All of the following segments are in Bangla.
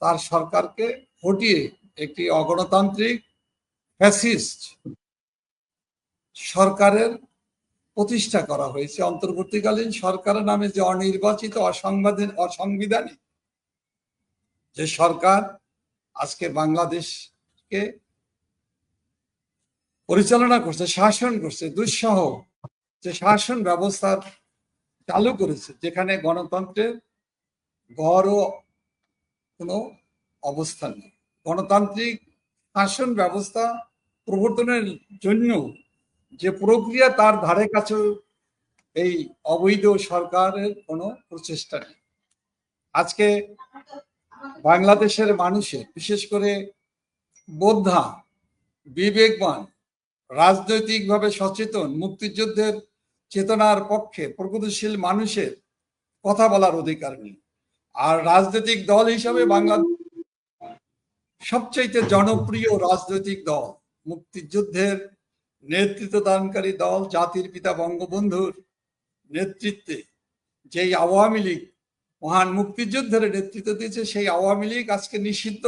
তার সরকারকে হটিয়ে একটি অগণতান্ত্রিক ফ্যাসিস্ট সরকারের প্রতিষ্ঠা করা হয়েছে। অন্তর্বর্তীকালীন সরকারের নামে যে অনির্বাচিত অসাংবিধানিক যে সরকার আজকে বাংলাদেশকে পরিচালনা করছে, শাসন করছে, দুঃসহ যে শাসন ব্যবস্থা চালু করেছে, যেখানে গণতন্ত্রের গড়ও কোনো অবস্থান নেই। গণতান্ত্রিক শাসন ব্যবস্থা প্রবর্তনের জন্য যে প্রক্রিয়া, তার ধারে কাছে এই অবৈধ সরকারের কোনো প্রচেষ্টা নেই। আজকে বাংলাদেশের মানুষের, বিশেষ করে বোদ্ধা, বিবেকবান, রাজনৈতিকভাবে সচেতন, মুক্তিযুদ্ধের চেতনার পক্ষে প্রগতিশীল মানুষের কথা বলার অধিকার নেই। আর রাজনৈতিক দল হিসাবে বাংলাদেশ সবচাইতে জনপ্রিয় রাজনৈতিক দল, মুক্তিযুদ্ধের নেতৃত্বদানকারী দল, জাতির পিতা বঙ্গবন্ধুর নেতৃত্বে যেই আওয়ামী লীগ মহান মুক্তিযুদ্ধের নেতৃত্ব দিয়েছে, সেই আওয়ামী লীগ আজকে নিষিদ্ধ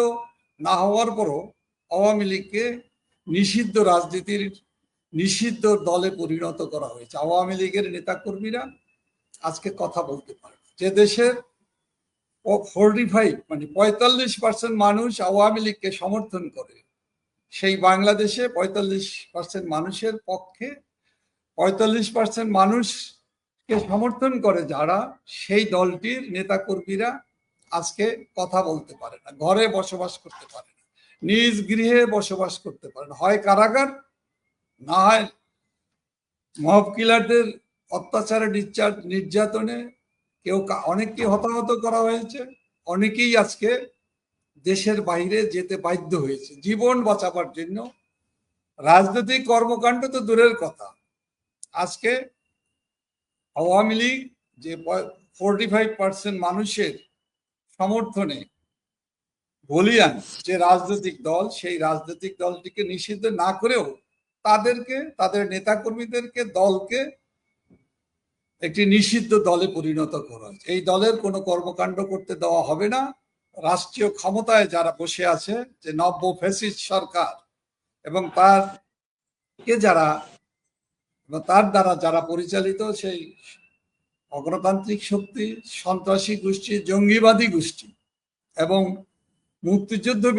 না হওয়ার পরও আওয়ামী লীগকে নিষিদ্ধ রাজনীতির নিষিদ্ধ দলে পরিণত করা হয়েছে। আওয়ামী লীগের নেতাকর্মীরা আজকে কথা বলতে পারে। যে দেশের 45% মানুষ আওয়ামী লীগকে সমর্থন করে, সেই বাংলাদেশে 45% মানুষের পক্ষে 45% মানুষকে সমর্থন করে যারা, সেই দলটির নেতাকর্মীরা আজকে কথা বলতে পারে না, ঘরে বসবাস করতে পারে না, নিজ গৃহে বসবাস করতে পারে না, হয় কারাগার, না হয় মব কিলারদের অত্যাচারে নির্যাতনে অনেককে হতাহত করা হয়েছে। অনেকেই আজকে দেশের বাইরে যেতে বাধ্য হয়েছে জীবন বাঁচাবার জন্য। রাজনৈতিক কর্মকাণ্ড তো দূরের কথা, আজকে আওয়ামী লীগ যে 45% মানুষের সমর্থনে বলিয়ান যে রাজনৈতিক দল, সেই রাজনৈতিক দলটিকে নিষিদ্ধ না করেও তাদেরকে, তাদের নেতাকর্মীদেরকে, দলকে একটি নিষিদ্ধ দলে পরিণত করা হয়েছে। এই দলের কোনো কর্মকাণ্ড করতে দেওয়া হবে না। রাষ্ট্রীয় ক্ষমতায় যারা বসে আছে, যে নব্য ফ্যাসিস্ট সরকার এবং তার দ্বারা যারা পরিচালিত সেই অগণতান্ত্রিক শক্তি, সন্ত্রাসী গোষ্ঠী, জঙ্গিবাদী গোষ্ঠী এবং মুক্তিযুদ্ধের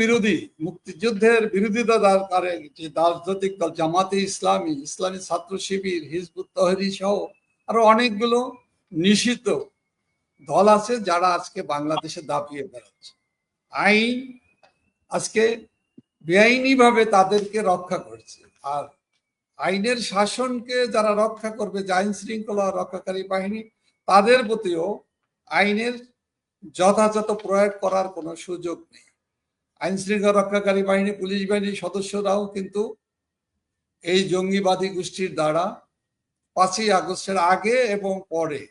বিরোধিতা করে যে রাজনৈতিক দল, জামাতে ইসলামী, ইসলামী ছাত্র শিবির, হিজবুত তহরির সহ আরো অনেকগুলো নিষিদ্ধ দল আছে যারা আজকে বাংলাদেশে দাপিয়ে বেড়াচ্ছে। আইন আজকে বেআইনিভাবে তাদেরকে রক্ষা করছে। আর আইনের শাসনকে যারা রক্ষা করবে, যে আইন শৃঙ্খলা রক্ষাকারী বাহিনী, তাদের প্রতিও আইনের যথাযথ প্রয়োগ করার কোনো সুযোগ নেই। আইন শৃঙ্খলা রক্ষাকারী বাহিনী, পুলিশ বাহিনীর সদস্যরাও কিন্তু এই জঙ্গিবাদী গোষ্ঠীর দ্বারা 5ই আগস্টের আগে এবং পরে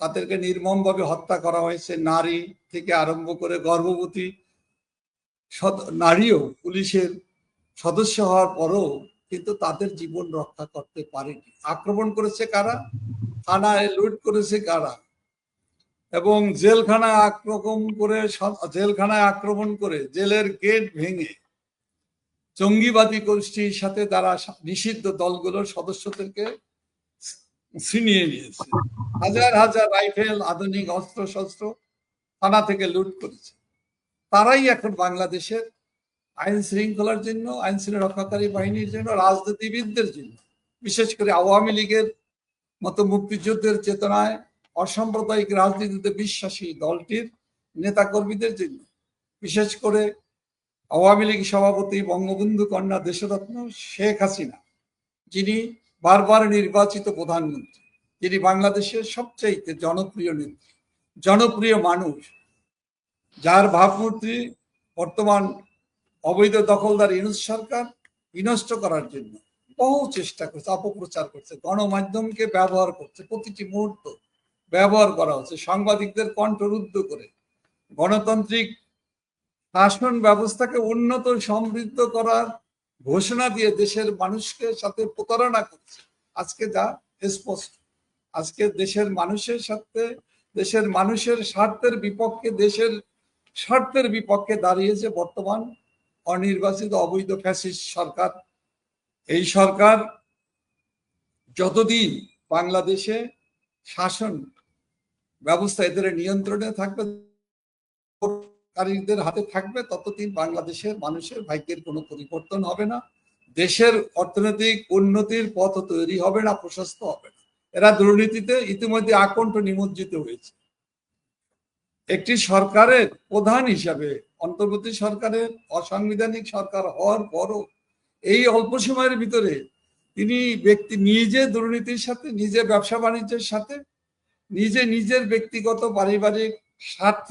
তাদেরকে নির্মমভাবে হত্যা করা হয়েছে। নারী থেকে আরম্ভ করে গর্ভবতী নারীও পুলিশের সদস্য হওয়ার পরও কিন্তু তাদের জীবন রক্ষা করতে পারেনি। আক্রমণ করেছে কারা? থানায় লুট করেছে কারা? এবং জেলখানায় আক্রমণ করে জেলের গেট ভেঙে জঙ্গিবাদী গোষ্ঠীর সাথে তারা নিষিদ্ধ দলগুলোর সদস্যদেরকে ছিনিয়ে নিয়েছে। হাজার হাজার রাইফেল, আধুনিক অস্ত্র শস্ত্র থানা থেকে লুট করেছে। তারাই এখন বাংলাদেশের আইন শৃঙ্খলার জন্য, আইন শৃঙ্খলা রক্ষাকারী বাহিনীর জন্য, রাজনীতিবিদদের জন্য, বিশেষ করে আওয়ামী লীগের মতো মুক্তিযুদ্ধের চেতনায় অসাম্প্রদায়িক রাজনীতিতে বিশ্বাসী দলটির নেতাকর্মীদের জন্য, বিশেষ করে আওয়ামী লীগ সভাপতি বঙ্গবন্ধু কন্যা দেশরত্ন শেখ হাসিনা, যিনি বারবার নির্বাচিত প্রধানমন্ত্রী, যিনি বাংলাদেশের সবচাইতে জনপ্রিয় মানুষ, যার ভাবমূর্তি বর্তমান অবৈধ দখলদার ইউনূস সরকার বিনষ্ট করার জন্য বহু চেষ্টা করছে, অপপ্রচার করছে, গণমাধ্যমকে ব্যবহার করছে, প্রতিটি মুহূর্ত ব্যবহার করা হচ্ছে, সাংবাদিকদের কণ্ঠরুদ্ধ করে গণতান্ত্রিক শাসন ব্যবস্থাকে উন্নত সমৃদ্ধ করার ঘোষণা দিয়ে দেশের মানুষকে সাথে প্রতারণা করছে। আজকে যা স্পষ্ট, আজকে দেশের মানুষের সাথে, দেশের মানুষের স্বার্থের বিপক্ষে, দেশের শর্তের বিপক্ষে দাঁড়িয়েছে বর্তমান অনির্বাচিত অবৈধ ফ্যাসিস্ট সরকার। এই সরকার যতদিন বাংলাদেশে শাসন ব্যবস্থা এদের নিয়ন্ত্রণে থাকবে, কারীদের হাতে থাকবে, ততদিন বাংলাদেশের মানুষের ভাগ্যের কোনো পরিবর্তন হবে না, দেশের অর্থনৈতিক উন্নতির পথ তৈরি হবে না, প্রশস্ত হবে না। এরা দুর্নীতিতে ইতিমধ্যে আকণ্ঠ নিমজ্জিত হয়েছে। একটি সরকারের প্রধান হিসাবে, অন্তর্বর্তী সরকারের অসাংবিধানিক সরকার হওয়ার পরও এই অল্প সময়ের ভিতরে তিনি নিজে দুর্নীতির সাথে, নিজে ব্যবসা বাণিজ্যের সাথে, নিজের ব্যক্তিগত পারিবারিক স্বার্থ,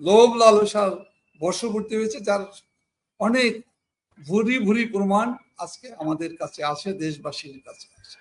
লোভ লালসার বশবর্তী হয়েছে, যার অনেক ভুরি ভুরি প্রমাণ আজকে আমাদের কাছে আসে, দেশবাসীর কাছে আসে।